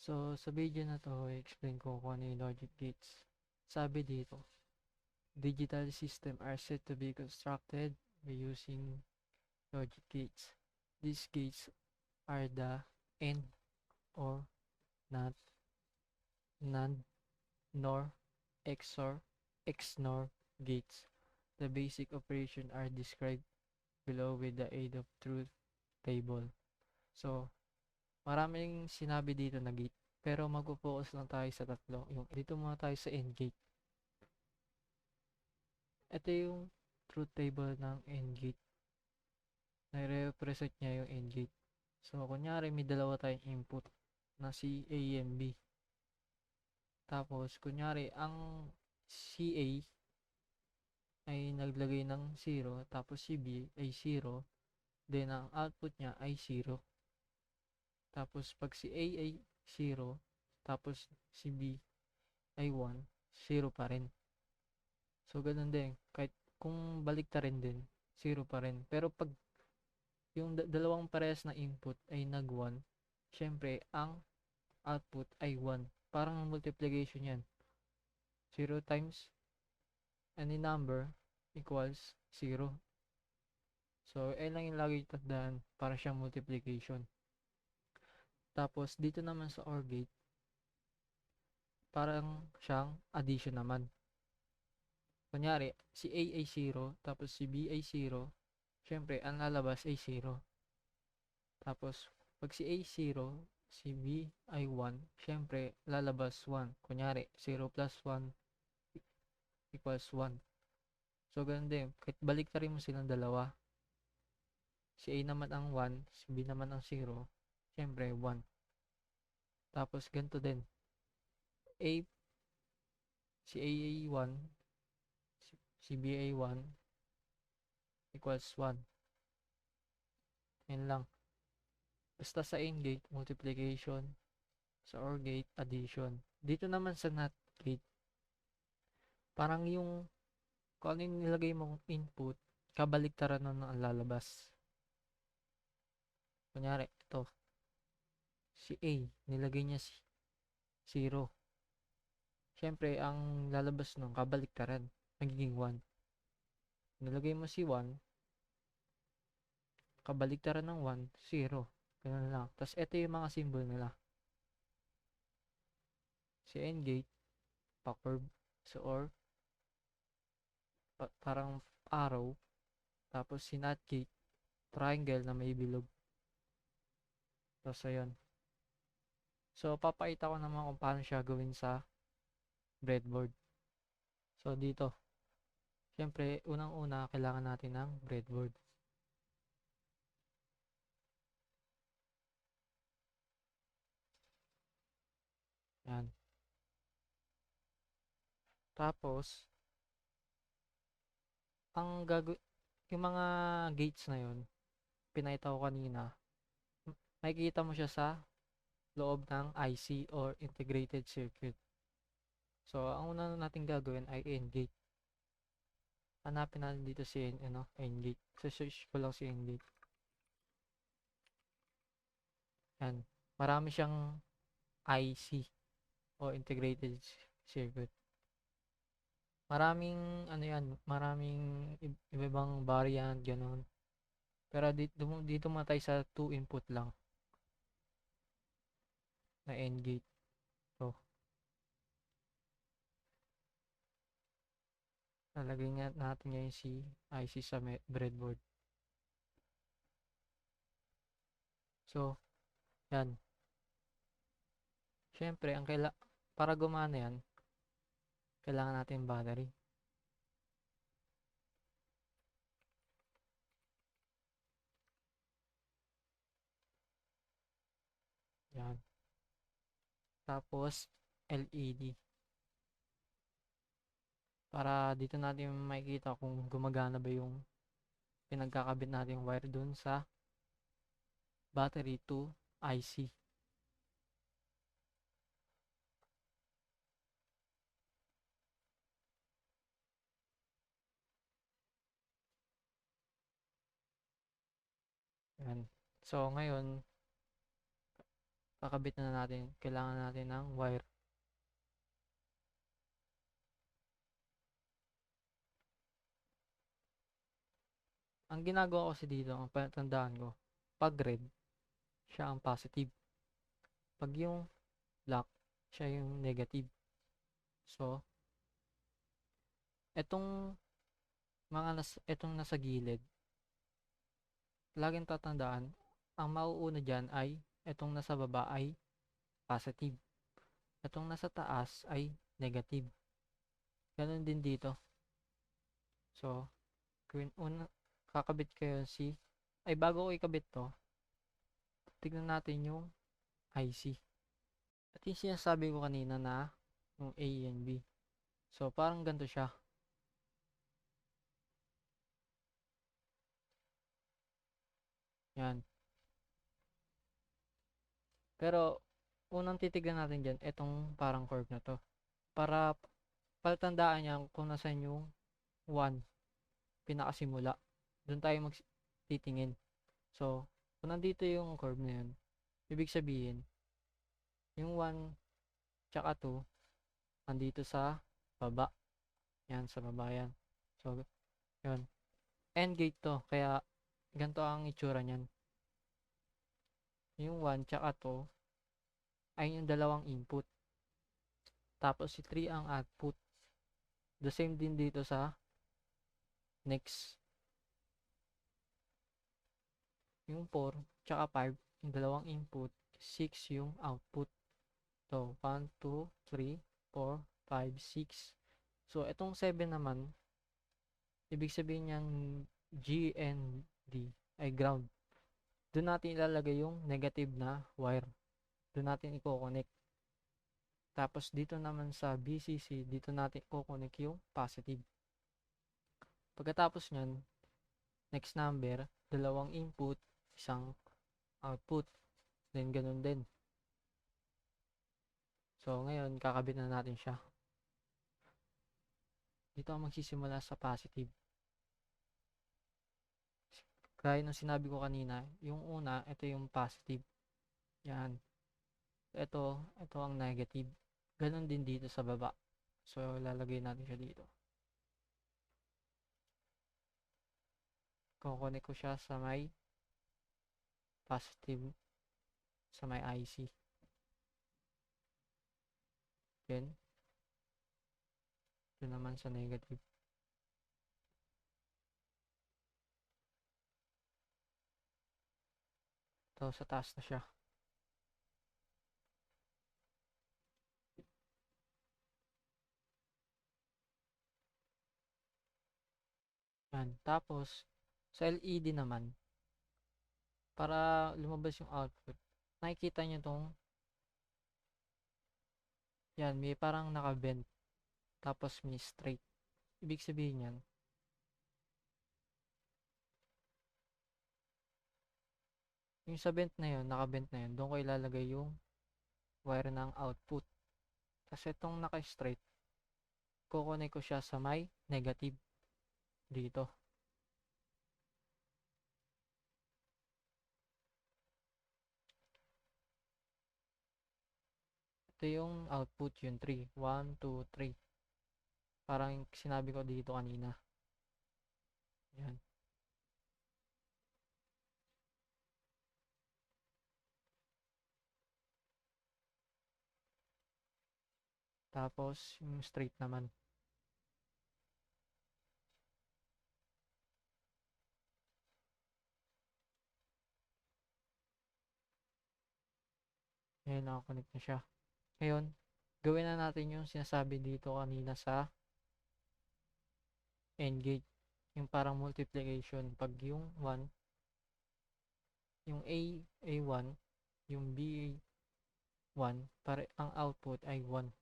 So, sa video na to, i-explain ko kung ano yung logic gates. Sabi dito, digital system are said to be constructed by using logic gates. These gates are the AND or NOT, NAND, NOR, XOR, XNOR gates. The basic operation are described below with the aid of truth table. So, maraming sinabi dito na gate. Pero mag-focus lang tayo sa tatlo. Dito muna tayo sa end gate. Ito yung truth table ng end gate. Nare-represent niya yung end gate. So, kunyari may dalawa tayong input na si A and B. Tapos, kunyari, ang si A ay naglagay ng 0, tapos si B ay 0, then ang output niya ay 0. Tapos, pag si A ay 0, tapos si B ay 1, 0 pa rin. So, ganun din. Kahit kung baliktarin din, 0 pa rin. Pero pag yung dalawang parehas na input ay nag-1, syempre, ang output ay 1. Parang multiplication yan. 0 times any number equals 0. So, lang yung lagi tandaan para siyang multiplication. Tapos, dito naman sa OR gate, parang siyang addition naman. Kunyari, si A ay 0, tapos si B ay 0, syempre, ang lalabas ay 0. Tapos, pag si A 0, si B ay 1, syempre, lalabas 1. Kunyari, 0 plus 1 equals 1. So, ganun din. Kahit baliktarin mo silang dalawa, si A naman ang 1, si B naman ang 0, syempre, 1. Tapos, ganito din. A, si A ay 1, si B ay 1, equals 1. Yan lang. Basta sa AND gate, multiplication. Sa OR gate, addition. Dito naman sa NOT gate, parang yung kung ano yung nilagay mong input, kabaliktaran nun ang lalabas. Kunyari, ito. Si A, nilagay niya si 0. Siyempre, ang lalabas nun, kabaliktaran. Magiging 1. Nilagay mo si 1, kabaliktaran ng 1, 0. Ganun lang. Tapos, ito yung mga symbol nila. Si AND gate, pa-curve. So, or, parang arrow. Tapos, si NOT gate, triangle na may bilog. Tapos, ayun. So, papakita ko naman kung paano siya gawin sa breadboard. So, dito. Siyempre, unang-una, kailangan natin ng breadboard. Yan. Tapos, yung mga gates na yun, pinakita ko kanina, makikita mo siya sa loob ng IC or integrated circuit. So, ang una natin gagawin ay AND gate. Hanapin natin dito si AND gate. So, search ko lang si AND gate. Yan. Marami siyang IC o integrated circuit. Maraming maraming iba-ibang variant, ganun. Pero dito muna tayo sa 2 input lang na AND gate. So, lalagay nga natin ngayon si IC sa breadboard. So, yan. Siyempre, para gumana yan, kailangan natin battery. Yan. Tapos, LED. Para dito natin makikita kung gumagana ba yung pinagkakabit natin wire dun sa battery to IC. Yan. So, ngayon, kakabit na natin, kailangan natin ng wire. Ang ginagawa ko kasi dito, ang patandaan ko, pag red, siya ang positive. Pag yung black, siya yung negative. So, etong etong nasa gilid, laging tatandaan, ang mauuna dyan ay etong nasa baba ay positive. Etong nasa taas ay negative. Ganun din dito. So, kakabit ko yun ay bago ko ikabit to, tignan natin yung IC. At yung sinasabi ko kanina na yung A and B. So, parang ganito siya. Yan. Pero, unang titignan natin dyan, etong parang curve na to. Para palatandaan niya kung nasan yung 1, pinakasimula. Doon tayo magtitingin. So, kung nandito yung curve na yun, ibig sabihin, yung 1 tsaka 2, nandito sa baba. Yan, sa baba yan. So, yun. End gate to. Kaya, ganito ang itsura niyan. Yung 1 tsaka 2 ay yung dalawang input. Tapos si 3 ang output. The same din dito sa next. Yung 4 tsaka 5, yung dalawang input. 6 yung output. So, 1, 2, 3, 4, 5, 6. So, itong 7 naman, ibig sabihin niyang G and D ay ground. Doon natin ilalagay yung negative na wire. Doon natin i-connect. Tapos dito naman sa BCC, dito natin i-connect yung positive. Pagkatapos nyan, next number, dalawang input, isang output. Then ganun din. So ngayon, kakabit na natin siya. Dito ang magsisimula sa positive. Gaya ng sinabi ko kanina, yung una, ito yung positive. Yan. Ito ang negative. Ganon din dito sa baba. So, lalagay natin siya dito. Kukunik ko siya sa may positive, sa may IC. Then, ito naman sa negative. Ito, sa taas na siya. Yan. Tapos, sa LED naman, para lumabas yung output, nakikita nyo itong, yan, may parang naka-bend. Tapos may straight. Ibig sabihin yan, yung sa bent na yun, naka-bent na yun, doon ko ilalagay yung wire ng output. Kasi itong naka-straight, kukunin ko siya sa may negative dito. Ito yung output, yung 3. 1, 2, 3. Parang sinabi ko dito kanina. Yan. Tapos, yung straight naman. Ayan, nakakonect na siya. Ngayon, gawin na natin yung sinasabi dito kanina sa end gate. Yung parang multiplication. Pag yung 1, yung A1, yung B1, ang output ay 1.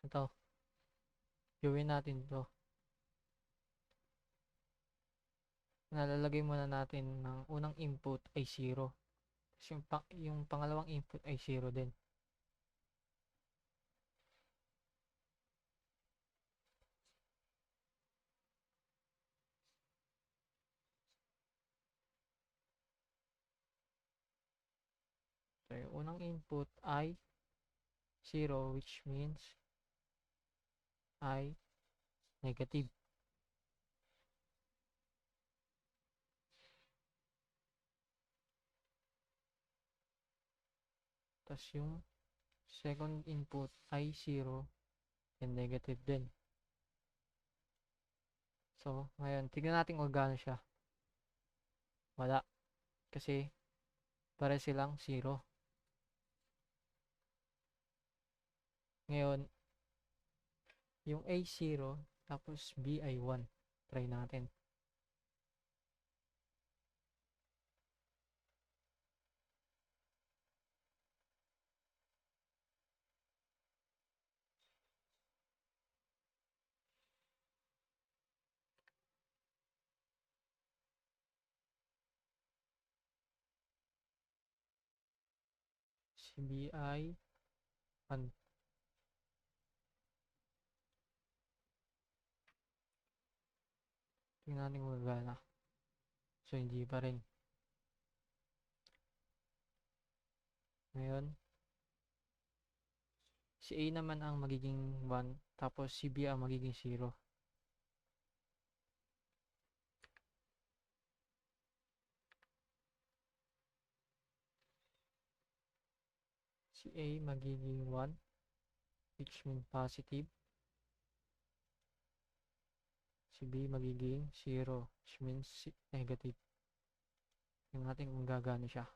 Ito, gawin natin to. Nalalagay muna natin ng unang input ay 0. Tapos yung pangalawang input ay 0 din. unang input ay 0, which means ay negative. Tapos yung second input ay 0 and negative din. So, ngayon, tignan natin kung gaano siya. Wala. Kasi, pare silang 0. Ngayon, yung A 0, tapos B ay 1. Try natin. Si B ay 1. Tingnan natin kung gagana. So, hindi pa rin. Ngayon, si A naman ang magiging 1, tapos si B ang magiging 0. Si A magiging 1, which means positive. Si B magiging 0, which means negative. Tingnan natin kung gagana siya.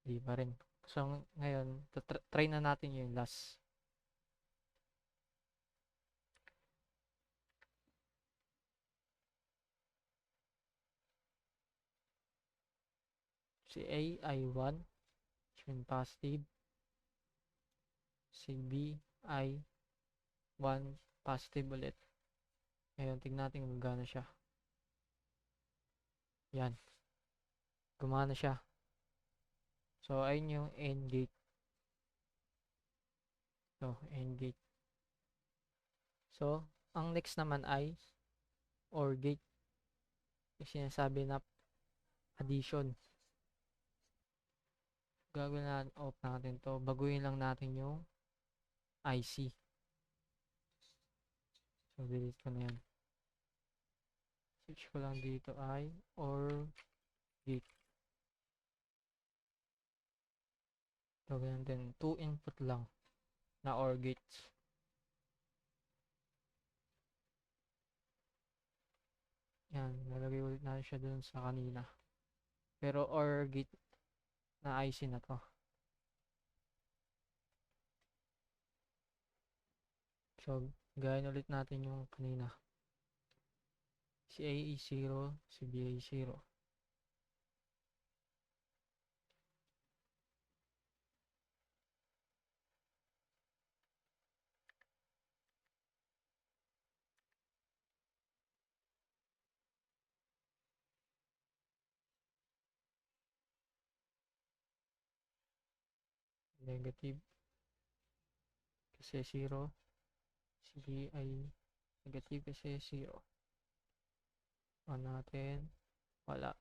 Hindi pa rin. So, ngayon, try na natin yung last. Si A ay 1, which means positive. Si B ay 1, positive ulit. Ngayon, tignan natin kung gano'n siya. Yan. Gumana siya. So, ayun yung AND gate. So, AND gate. So, ang next naman ay OR gate. Yung sinasabi na addition. Gagawin natin, off natin to. Baguhin lang natin yung IC. So, delete ko na yan. Switch ko lang dito ay OR gate. Gagawin natin 2 input lang na OR gates. Yan, lalagay ulit natin siya dun sa kanina. Pero OR gate na IC na to. So, gayahin ulit natin yung kanina. Si A is 0, si B ay 0. Negative. Kasi 0. Si B ay negative kasi 0. On natin. Wala.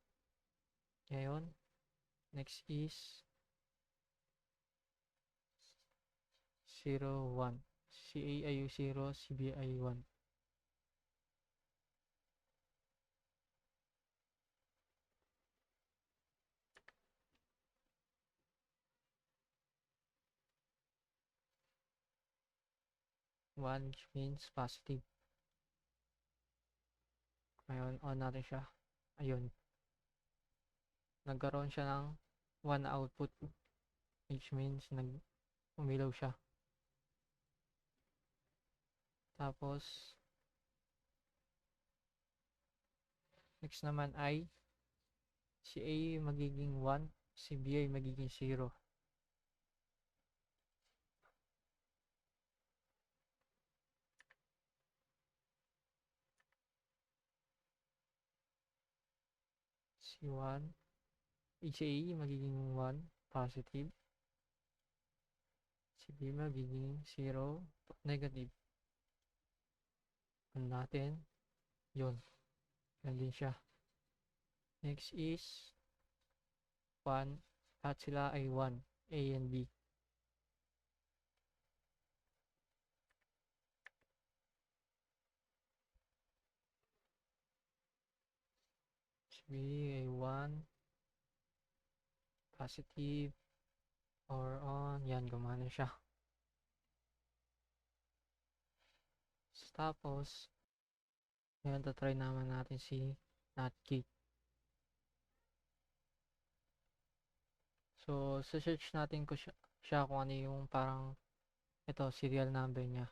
Ngayon, next is 0, 1. Si A ay 0, si B ay 1. Which means positive. Ngayon, on natin siya. Ayun. Nagkaroon siya ng 1 output. Which means umilaw siya. Tapos, next naman ay si A magiging 1, si B ay magiging 0. Si 1, si A magiging 1, positive. Si B magiging 0, negative. Ano natin? Yun. Yan din siya. Next is 1. At sila ay 1. A and B. B, A1, positive, or on, yan, gumana siya. Tapos, ngayon, tatry naman natin si NOT gate. So, search natin ko siya kung ano yung parang, ito, serial number niya.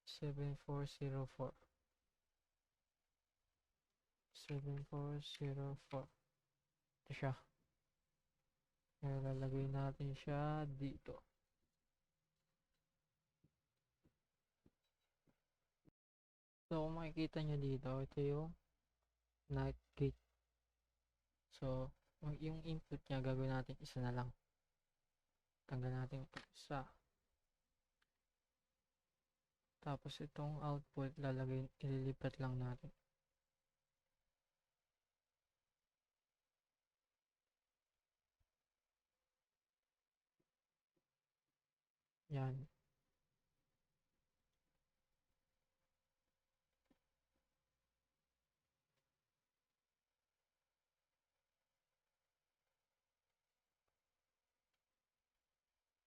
7404. 7404. Ito siya. Kaya lalagay natin siya dito. So, kung makikita nyo dito, ito yung NOT gate. So, yung input niya, gagawin natin isa na lang. Tanggal natin ito isa. Tapos itong output, ililipat lang natin. Yan.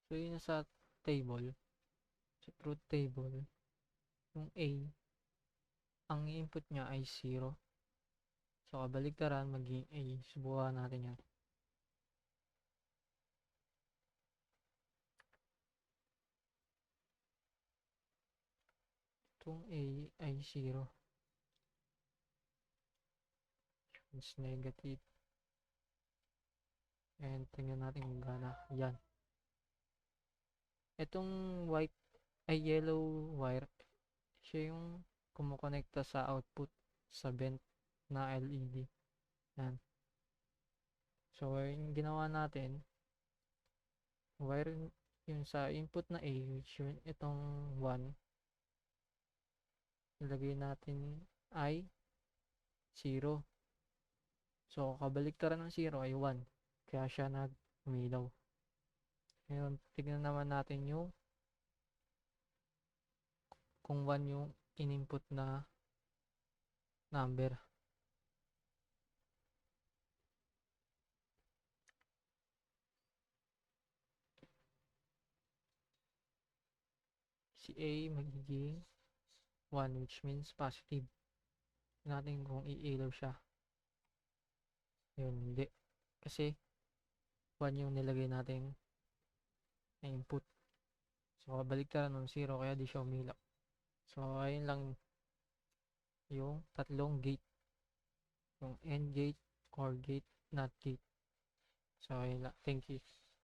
So, yun sa table, sa truth table, yung A, ang input niya ay 0. So, kabaligtaran, maging A. Subukan natin yan. Itong A ay 0. It's negative. And tingnan natin kung gana. Yan. Itong white ay yellow wire, siya yung kumukonekta sa output sa vent na LED. Yan. So, yung ginawa natin, wire yung sa input na A, which yun, itong 1, ilagay natin ay 0. So, kabaliktaran ng 0 ay 1. Kaya siya nag-umilaw. Ngayon, tignan naman natin yung kung 1 yung in-input na number. Si A magiging 1, which means positive. Tignan natin kung i-ilaw siya. Yun, hindi. Kasi 1 yung nilagay natin na input. So, baliktaran ng 0 kaya di siya umilaw. So, ayun lang yung tatlong gate. Yung AND gate, OR gate, NOT gate. So, ayun lang. Thank you.